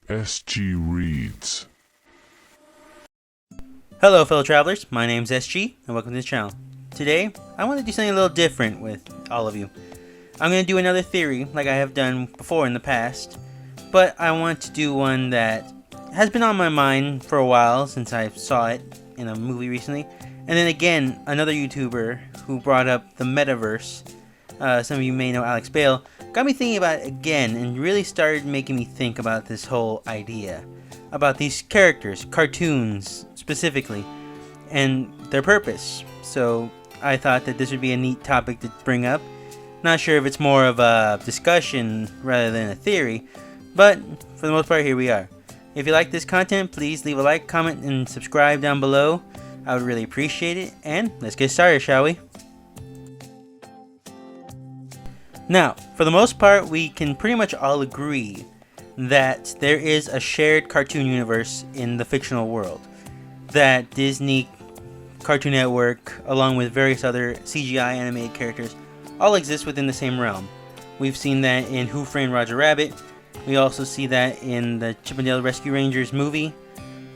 SG Reads. Hello fellow travelers, my name's SG and welcome to the channel. Today, I want to do something a little different with all of you. I'm going to do another theory like I have done before in the past, but I want to do one that has been on my mind for a while since I saw it in a movie recently. And then again, another YouTuber who brought up the metaverse, some of you may know Alex Bale, got me thinking about it again and really started making me think about this whole idea. About these characters, cartoons specifically, and their purpose. So I thought that this would be a neat topic to bring up. Not sure if it's more of a discussion rather than a theory, but for the most part here we are. If you like this content, please leave a like, comment, and subscribe down below. I would really appreciate it, and let's get started, shall we? Now, for the most part, we can pretty much all agree that there is a shared cartoon universe in the fictional world. That Disney, Cartoon Network, along with various other CGI animated characters, all exist within the same realm. We've seen that in Who Framed Roger Rabbit. We also see that in the Chip 'n Dale Rescue Rangers movie.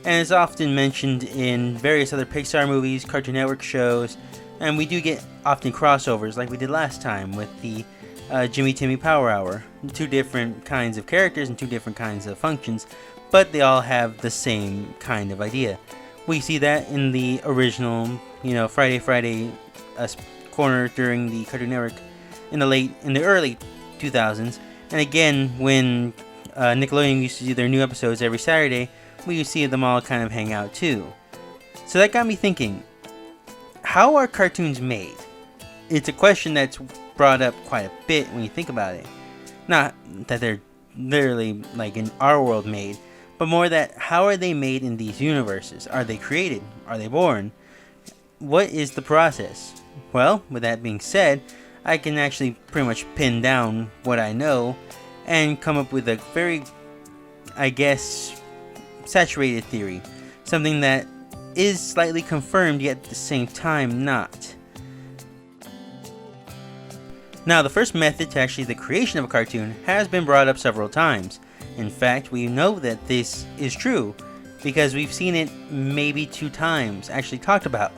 And it's often mentioned in various other Pixar movies, Cartoon Network shows. And we do get often crossovers like we did last time with the Jimmy Timmy Power Hour. Two different kinds of characters and two different kinds of functions, but they all have the same kind of idea. We see that in the original, Friday corner during the Cartoon Network in the early 2000s, and again when Nickelodeon used to do their new episodes every Saturday, we see them all kind of hang out too. So that got me thinking, how are cartoons made? It's a question that's brought up quite a bit when you think about it. Not that they're literally like in our world made, but more that how are they made in these universes? Are they created? Are they born? What is the process? Well, with that being said, I can actually pretty much pin down what I know and come up with a very, I guess, saturated theory. Something that is slightly confirmed yet at the same time not. Now, the first method to actually the creation of a cartoon has been brought up several times. In fact, we know that this is true because we've seen it maybe 2 times actually talked about.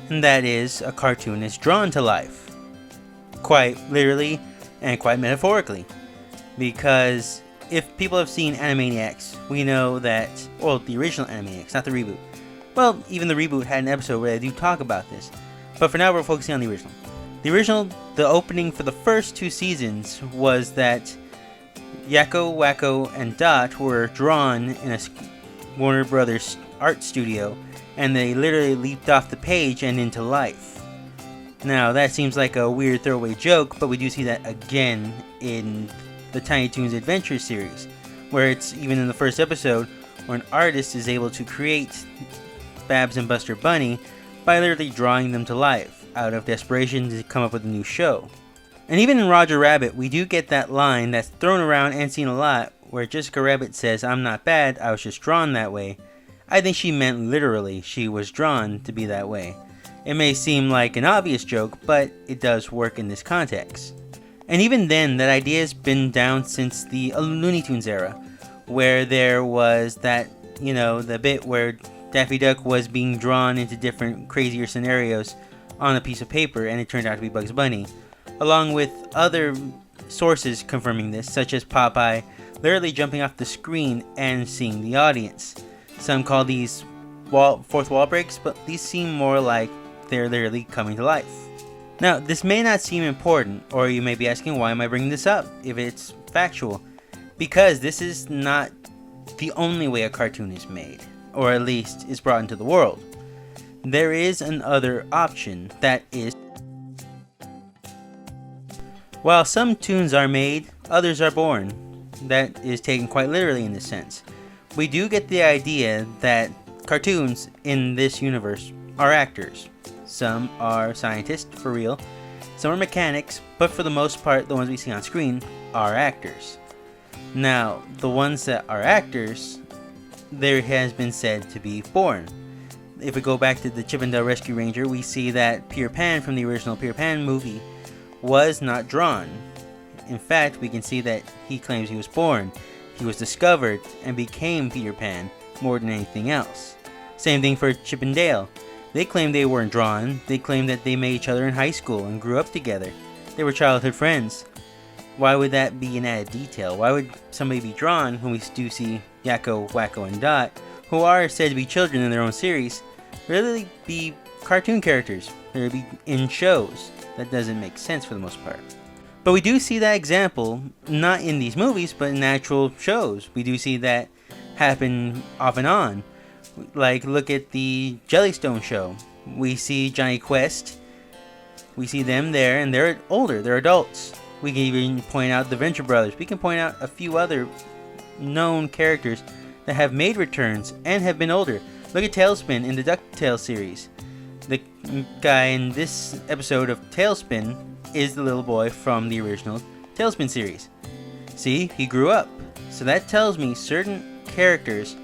And that is, a cartoon is drawn to life. Quite literally and quite metaphorically. Because if people have seen Animaniacs, we know that, well, the original Animaniacs, not the reboot. Well, even the reboot had an episode where they do talk about this. But for now, we're focusing on the original. The opening for the first 2 seasons was that Yakko, Wacko, and Dot were drawn in a Warner Brothers art studio, and they literally leaped off the page and into life. Now, that seems like a weird throwaway joke, but we do see that again in the Tiny Toons Adventure series, where it's even in the first episode where an artist is able to create Babs and Buster Bunny by literally drawing them to life out of desperation to come up with a new show. And even in Roger Rabbit, we do get that line that's thrown around and seen a lot, where Jessica Rabbit says, "I'm not bad, I was just drawn that way." I think she meant literally she was drawn to be that way. It may seem like an obvious joke, but it does work in this context. And even then, that idea has been down since the Looney Tunes era, where there was that, the bit where Daffy Duck was being drawn into different crazier scenarios on a piece of paper, and it turned out to be Bugs Bunny, along with other sources confirming this, such as Popeye literally jumping off the screen and seeing the audience. Some call these fourth wall breaks, but these seem more like they're literally coming to life. Now, this may not seem important, or you may be asking, why am I bringing this up if it's factual? Because this is not the only way a cartoon is made, or at least is brought into the world. There is another option, that is, while some tunes are made, others are born. That is taken quite literally in this sense. We do get the idea that cartoons in this universe are actors. Some are scientists, for real. Some are mechanics, but for the most part, the ones we see on screen are actors. Now, the ones that are actors, there has been said to be born. If we go back to the Chip 'n Dale Rescue Ranger, we see that Peter Pan from the original Peter Pan movie was not drawn. In fact, we can see that he claims he was born. he was discovered and became Peter Pan more than anything else. Same thing for Chip and Dale. They claimed they weren't drawn. They claimed that they met each other in high school and grew up together. They were childhood friends. Why would that be an added detail? Why would somebody be drawn when we do see Yakko, Wacko, and Dot, who are said to be children in their own series, really be cartoon characters? They'd be in shows. That doesn't make sense for the most part. But we do see that example, not in these movies, but in actual shows. We do see that happen off and on. Like, look at the Jellystone show. We see Johnny Quest. We see them there, and they're older. They're adults. We can even point out the Venture Brothers. We can point out a few other known characters that have made returns and have been older. Look at Tailspin in the DuckTales series. The guy in this episode of Tailspin is the little boy from the original Tailspin series. See, he grew up. So that tells me certain characters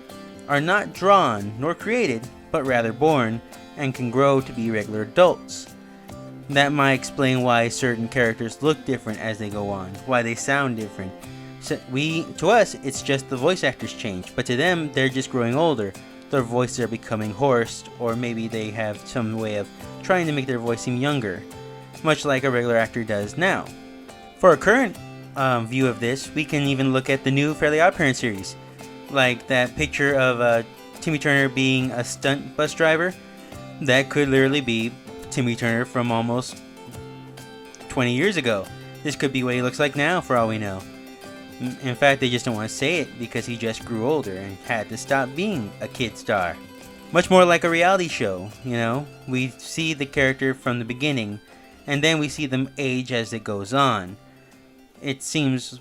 are not drawn nor created, but rather born and can grow to be regular adults. That might explain why certain characters look different as they go on, why they sound different. So to us, it's just the voice actors change, but to them, they're just growing older. Their voices are becoming hoarse, or maybe they have some way of trying to make their voice seem younger, much like a regular actor does now. For a current view of this, we can even look at the new Fairly OddParents series, like that picture of Timmy Turner being a stunt bus driver. That could literally be Timmy Turner from almost 20 years ago. This could be what he looks like now, for all we know. In fact, they just don't want to say it because he just grew older and had to stop being a kid star. Much more like a reality show, you know? We see the character from the beginning, and then we see them age as it goes on. It seems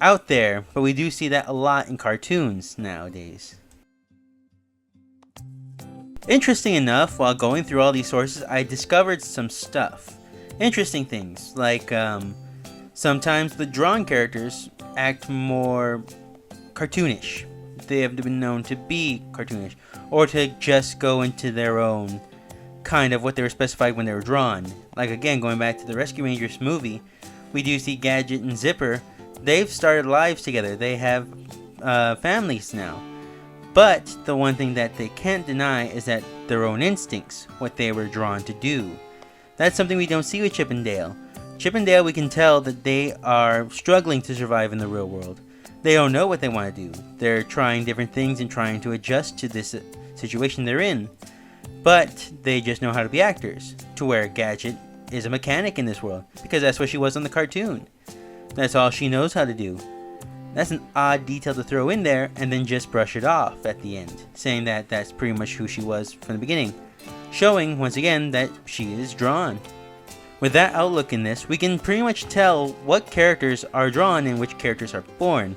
out there, but we do see that a lot in cartoons nowadays. Interesting enough, while going through all these sources, I discovered some stuff. Interesting things, like sometimes the drawn characters act more cartoonish. They have been known to be cartoonish, or to just go into their own kind of what they were specified when they were drawn. Like again, going back to the Rescue Rangers movie, we do see Gadget and Zipper. They've started lives together. They have families now. But the one thing that they can't deny is that their own instincts, what they were drawn to do. That's something we don't see with Chip and Dale. Chip and Dale, we can tell that they are struggling to survive in the real world. They don't know what they want to do. They're trying different things and trying to adjust to this situation they're in. But they just know how to be actors. To where Gadget is a mechanic in this world, because that's what she was on the cartoon. That's all she knows how to do. That's an odd detail to throw in there and then just brush it off at the end, saying that that's pretty much who she was from the beginning, showing once again that she is drawn. With that outlook in this, we can pretty much tell what characters are drawn and which characters are born,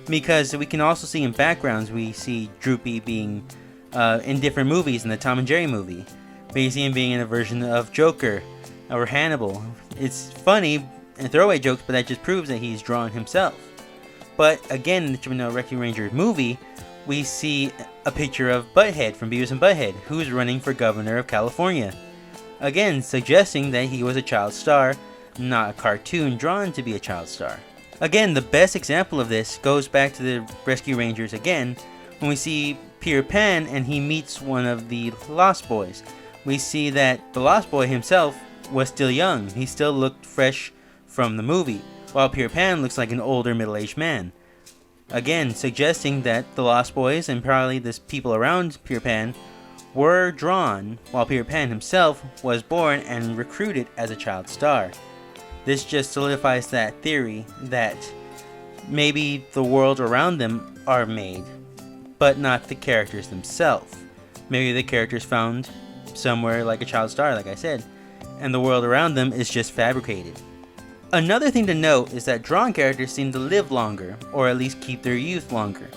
because we can also see in backgrounds. We see Droopy being in different movies in the Tom and Jerry movie. We see him being in a version of Joker or Hannibal. It's funny and throwaway jokes, but that just proves that he's drawn himself. But again, in the Chip and Dale Rescue Rangers movie, we see a picture of Butthead from Beavis and Butthead, who's running for governor of California. Again, suggesting that he was a child star, not a cartoon drawn to be a child star. Again, the best example of this goes back to the Rescue Rangers again, when we see Peter Pan and he meets one of the Lost Boys. We see that the Lost Boy himself was still young. He still looked fresh from the movie, while Peter Pan looks like an older middle-aged man. Again, suggesting that the Lost Boys and probably the people around Peter Pan were drawn, while Peter Pan himself was born and recruited as a child star. This just solidifies that theory that maybe the world around them are made, but not the characters themselves. Maybe the characters found somewhere like a child star, like I said, and the world around them is just fabricated. Another thing to note is that drawn characters seem to live longer, or at least keep their youth longer.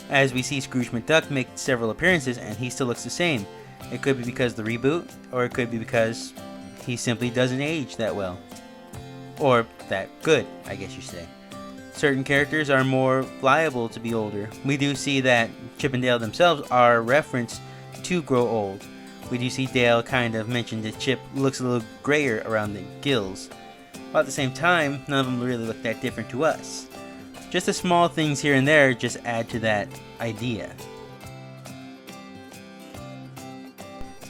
As we see Scrooge McDuck make several appearances and he still looks the same. It could be because of the reboot, or it could be because he simply doesn't age that well. Or that good, I guess you say. Certain characters are more liable to be older. We do see that Chip and Dale themselves are referenced to grow old. We do see Dale kind of mention that Chip looks a little grayer around the gills. While at the same time, none of them really look that different to us. Just the small things here and there just add to that idea.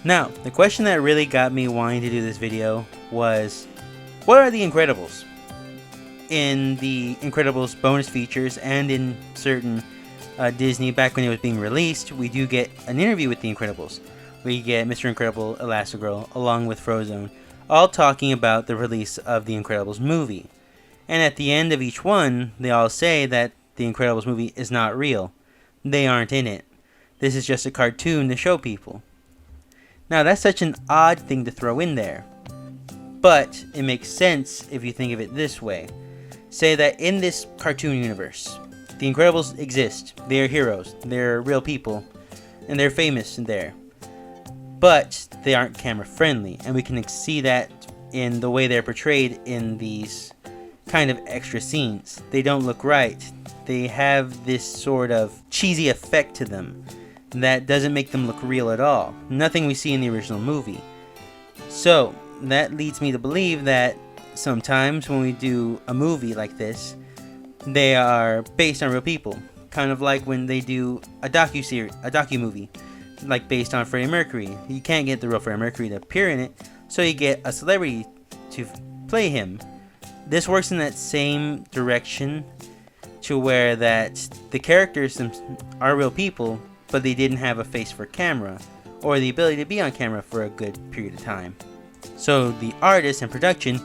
Now, the question that really got me wanting to do this video was, what are the Incredibles? In the Incredibles bonus features and in certain Disney, back when it was being released, we do get an interview with the Incredibles. We get Mr. Incredible, Elastigirl, along with Frozone, all talking about the release of the Incredibles movie. And at the end of each one, they all say that the Incredibles movie is not real. They aren't in it. This is just a cartoon to show people. Now that's such an odd thing to throw in there. But it makes sense if you think of it this way. Say that in this cartoon universe, the Incredibles exist. They are heroes. They're real people. And they're famous in there. But they aren't camera friendly. And we can see that in the way they're portrayed in these kind of extra scenes. They don't look right. They have this sort of cheesy effect to them that doesn't make them look real at all. Nothing we see in the original movie. So that leads me to believe that sometimes when we do a movie like this, they are based on real people. Kind of like when they do a docu-movie, like based on Freddie Mercury. You can't get the real Freddie Mercury to appear in it, so you get a celebrity to play him. This works in that same direction, to where that the characters are real people, but they didn't have a face for camera, or the ability to be on camera for a good period of time. So the artist and production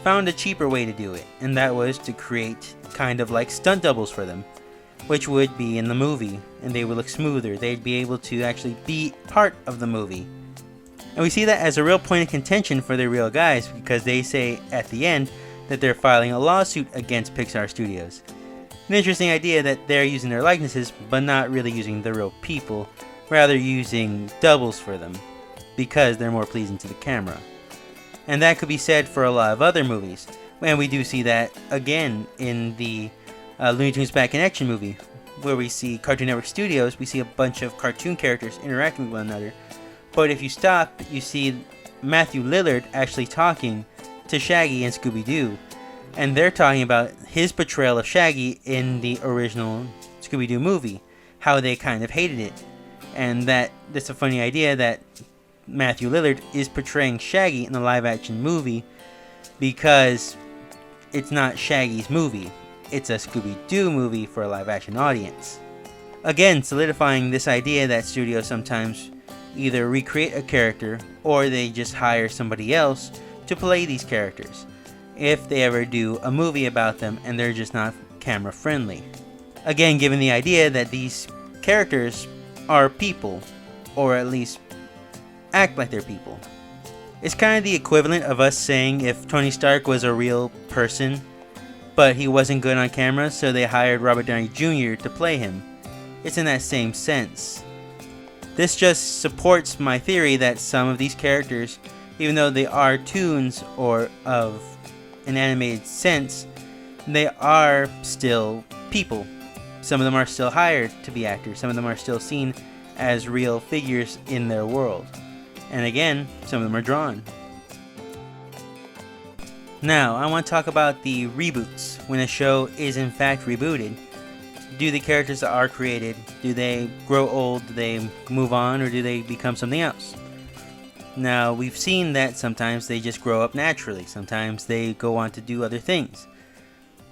found a cheaper way to do it, and that was to create kind of like stunt doubles for them, which would be in the movie, and they would look smoother. They'd be able to actually be part of the movie. And we see that as a real point of contention for the real guys, because they say at the end that they're filing a lawsuit against Pixar Studios. An interesting idea that they're using their likenesses, but not really using the real people, rather using doubles for them, because they're more pleasing to the camera. And that could be said for a lot of other movies. And we do see that again in the Looney Tunes Back in Action movie, where we see Cartoon Network Studios, we see a bunch of cartoon characters interacting with one another. But if you stop, you see Matthew Lillard actually talking to Shaggy and Scooby-Doo. And they're talking about his portrayal of Shaggy in the original Scooby-Doo movie, how they kind of hated it. And that's a funny idea that Matthew Lillard is portraying Shaggy in the live-action movie, because it's not Shaggy's movie. It's a Scooby-Doo movie for a live-action audience. Again, solidifying this idea that studios sometimes either recreate a character or they just hire somebody else to play these characters, if they ever do a movie about them and they're just not camera friendly. Again, given the idea that these characters are people, or at least act like they're people. It's kind of the equivalent of us saying if Tony Stark was a real person, but he wasn't good on camera, so they hired Robert Downey Jr. to play him. It's in that same sense. This just supports my theory that some of these characters, even though they are toons or of an animated sense, they are still people. Some of them are still hired to be actors. Some of them are still seen as real figures in their world. And again, some of them are drawn. Now, I want to talk about the reboots. When a show is in fact rebooted, do the characters that are created, do they grow old, do they move on, or do they become something else? Now, we've seen that sometimes they just grow up naturally. Sometimes they go on to do other things.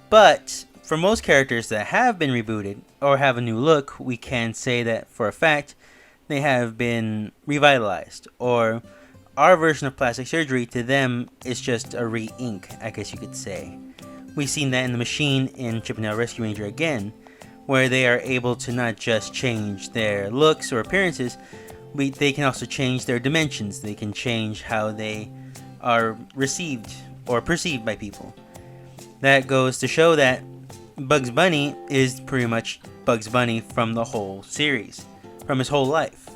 But for most characters that have been rebooted or have a new look, we can say that for a fact they have been revitalized, or our version of plastic surgery to them is just a re-ink, I guess you could say. We've seen that in The Machine in Chip 'n Dale Rescue Ranger again, where they are able to not just change their looks or appearances, they can also change their dimensions. They can change how they are received or perceived by people. That goes to show that Bugs Bunny is pretty much Bugs Bunny from the whole series, from his whole life.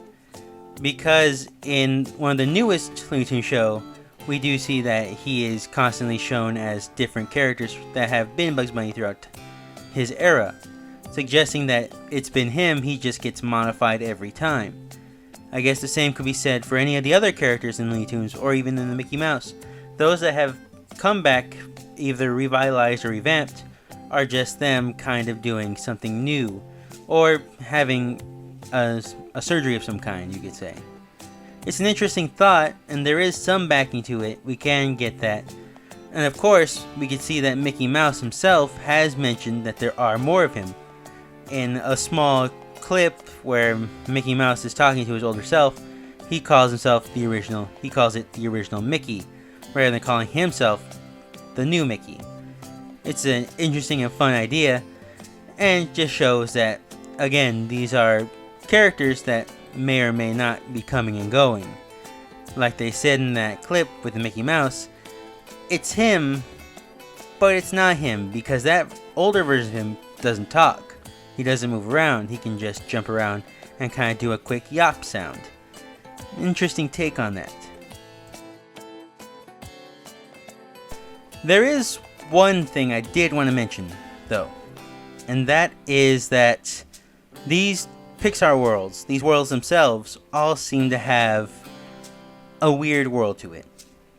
Because in one of the newest Looney Tunes show, we do see that he is constantly shown as different characters that have been Bugs Bunny throughout his era, suggesting that it's been him, he just gets modified every time. I guess the same could be said for any of the other characters in Looney Tunes, or even in the Mickey Mouse. Those that have come back, either revitalized or revamped, are just them kind of doing something new, or having a surgery of some kind, you could say. It's an interesting thought, and there is some backing to it, we can get that. And of course, we can see that Mickey Mouse himself has mentioned that there are more of him. In a small clip where Mickey Mouse is talking to his older self, he calls it the original Mickey, rather than calling himself the new Mickey. It's an interesting and fun idea, and just shows that, again, these are characters that may or may not be coming and going. Like they said in that clip with the Mickey Mouse, it's him, but it's not him, because that older version of him doesn't talk. He doesn't move around, he can just jump around and kind of do a quick yop sound. Interesting take on that. There is one thing I did want to mention, though, and that is that these Pixar worlds, these worlds themselves, all seem to have a weird world to it.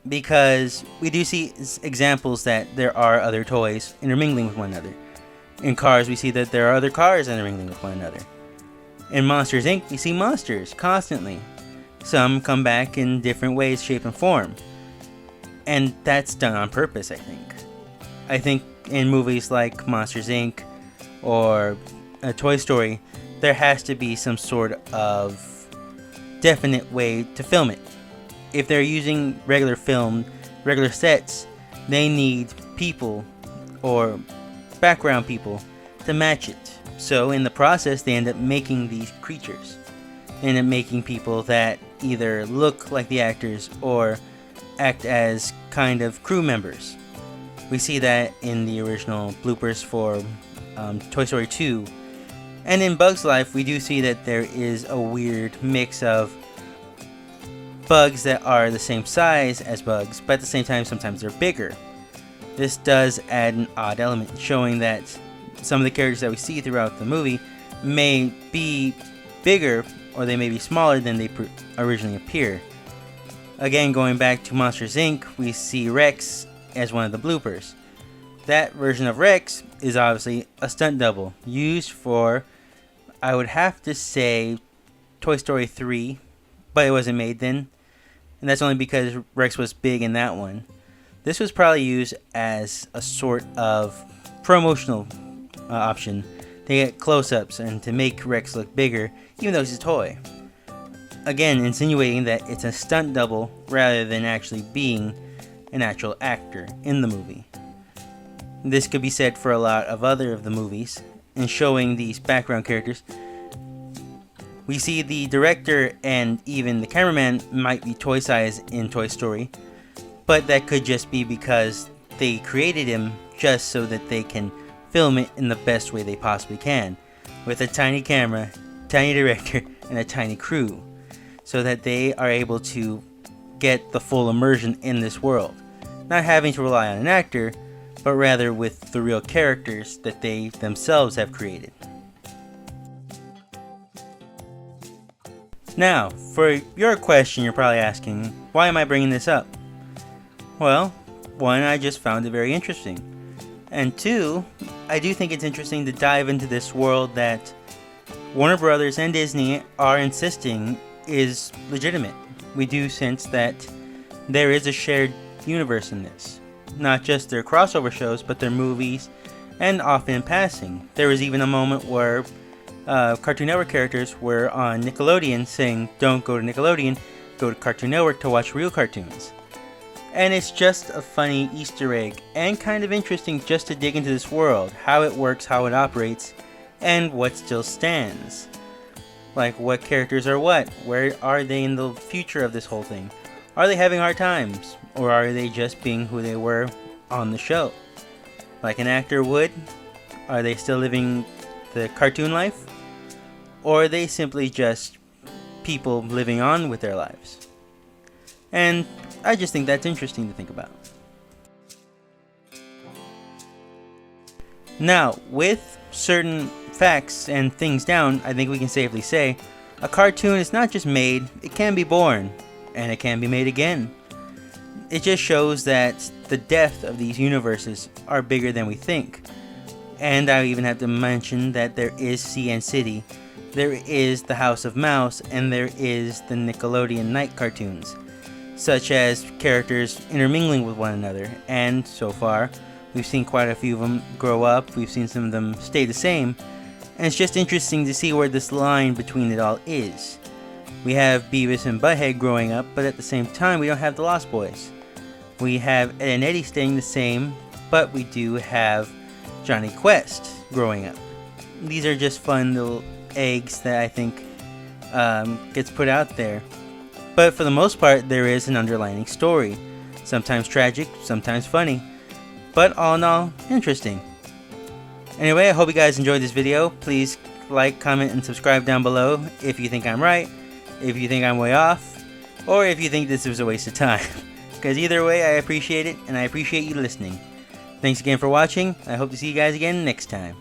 Because we do see examples that there are other toys intermingling with one another. In Cars, we see that there are other cars intermingling with one another. In Monsters Inc., we see monsters constantly. Some come back in different ways, shape, and form. And that's done on purpose, I think. I think in movies like Monsters Inc. or Toy Story, there has to be some sort of definite way to film it. If they're using regular sets, they need people or background people to match it. So in the process, they end up making these creatures. They end up making people that either look like the actors or act as kind of crew members. We see that in the original bloopers for Toy Story 2. And in Bug's Life, we do see that there is a weird mix of bugs that are the same size as bugs, but at the same time, sometimes they're bigger. This does add an odd element, showing that some of the characters that we see throughout the movie may be bigger or they may be smaller than they originally appear. Again, going back to Monsters Inc., we see Rex as one of the bloopers. That version of Rex is obviously a stunt double used for, I would have to say, Toy Story 3, but it wasn't made then. And that's only because Rex was big in that one. This was probably used as a sort of promotional option to get close-ups and to make Rex look bigger, even though he's a toy. Again, insinuating that it's a stunt double rather than actually being an actual actor in the movie. This could be said for a lot of other of the movies, and showing these background characters. We see the director and even the cameraman might be toy size in Toy Story, but that could just be because they created him just so that they can film it in the best way they possibly can, with a tiny camera, tiny director, and a tiny crew, so that they are able to get the full immersion in this world, not having to rely on an actor, but rather with the real characters that they themselves have created. Now, for your question, you're probably asking, why am I bringing this up? Well, one, I just found it very interesting. And two, I do think it's interesting to dive into this world that Warner Brothers and Disney are insisting is legitimate. We do sense that there is a shared universe in this. Not just their crossover shows, but their movies, and often in passing. There was even a moment where Cartoon Network characters were on Nickelodeon saying, don't go to Nickelodeon, go to Cartoon Network to watch real cartoons. And it's just a funny Easter egg, and kind of interesting just to dig into this world, how it works, how it operates, and what still stands. Like, what characters are what? Where are they in the future of this whole thing? Are they having hard times? Or are they just being who they were on the show? Like an actor would? Are they still living the cartoon life? Or are they simply just people living on with their lives? And I just think that's interesting to think about. Now, with certain facts and things down, I think we can safely say a cartoon is not just made, it can be born, and it can be made again. It just shows that the depth of these universes are bigger than we think. And I even have to mention that there is CN City, there is the House of Mouse, and there is the Nickelodeon Night cartoons, such as characters intermingling with one another. And so far, we've seen quite a few of them grow up, we've seen some of them stay the same, and it's just interesting to see where this line between it all is. We have Beavis and Butthead growing up, but at the same time we don't have the Lost Boys. We have Ed and Eddie staying the same, but we do have Johnny Quest growing up. These are just fun little eggs that I think gets put out there. But for the most part, there is an underlining story. Sometimes tragic, sometimes funny, but all in all, interesting. Anyway, I hope you guys enjoyed this video. Please like, comment, and subscribe down below if you think I'm right, if you think I'm way off, or if you think this was a waste of time. Because either way, I appreciate it, and I appreciate you listening. Thanks again for watching. I hope to see you guys again next time.